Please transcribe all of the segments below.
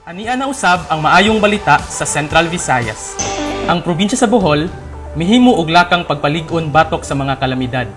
Ania na usab ang maayong balita sa Central Visayas. Ang probinsya sa Bohol mihimo og lakang pagpalig-on batok sa mga kalamidad.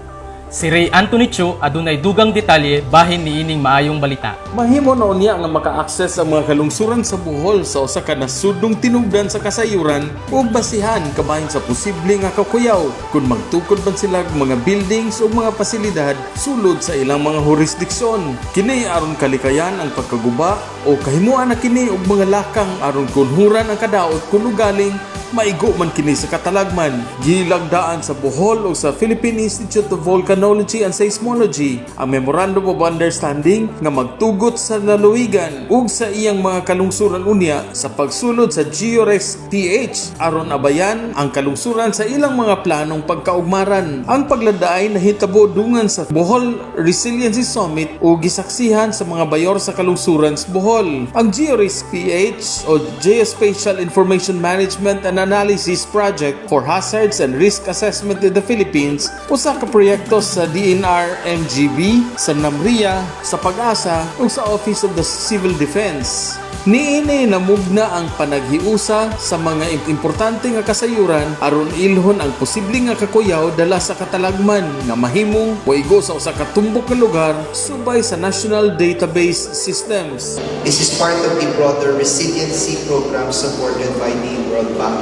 Si Ray Anthony Chu adunay dugang detalye bahin niining maayong balita. Mahimo na unya nga maka-access ang mga kalungsuran sa Bohol sa usa ka nasudong tinubdan sa kasayuran ug basihan kabahin sa posible nga kakuyaw kung magtukod man sila og mga buildings o mga pasilidad sulod sa ilang mga jurisdiksyon. Kini aron kalikayan ang pagkaguba o kahimuan na kini og mga lakang aron kunhuran ang kadaot kun ugaling maigo man kini sa katalagman. Gilagdaan sa Bohol o sa Philippine Institute of Volcanology and Seismology ang Memorandum of Understanding nga magtugot sa lalawigan ug sa iyang mga kalungsuran unya sa pagsulod sa GeoRes PH aron abayan ang kalungsuran sa ilang mga planong pagkaugmaran. Ang pagladaay nahitabo dungan sa Bohol Resiliency Summit o gisaksihan sa mga bayor sa kalungsuran sa Bohol. Ang GeoRes PH o Geospatial Information Management and Analysis Project for Hazards and Risk Assessment in the Philippines, usa ka proyekto sa DNR MGB, sa NAMRIA, sa Pag-asa ug sa Office of the Civil Defense. Niini namugna ang panaghiusa sa mga importante nga kasayuran aron ilhon ang posibleng nga kakuyaw dala sa katalagman nga mahimong moigo sa usa ka tumbok nga lugar subay sa National Database Systems. This is part of the broader resiliency program supported by the World Bank.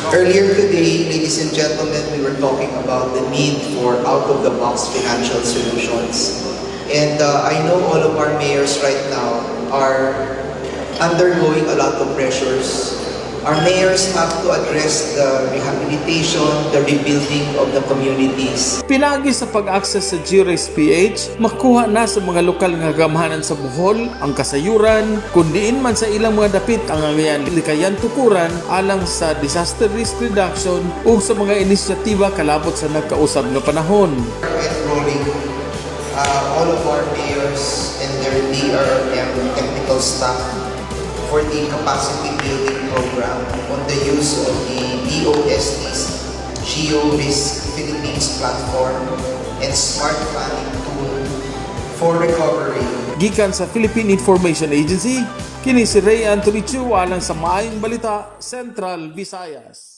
Earlier today, ladies and gentlemen, we were talking about the need for out-of-the-box financial solutions. And I know all of our mayors right now are undergoing a lot of pressures. Our mayors have to address the rehabilitation, the rebuilding of the communities. Pinagi sa pag-access sa GeoRes PH, makuha na sa mga lokal nga gamhanan sa Bohol ang kasayuran, kundiin man sa ilang mga dapit ang angayan likayan tukuran alang sa disaster risk reduction ug sa mga inisyatiba kalabot sa nagkausab nga panahon. Enrolling all of our mayors and their DRM technical staff for the capacity building program on the use of the DOST's GeoRisk Philippines platform and smart planning tool for recovery. Gikan sa Philippine Information Agency, kini si Ray Anthony Chu alang sa Maayong Balita, Central Visayas.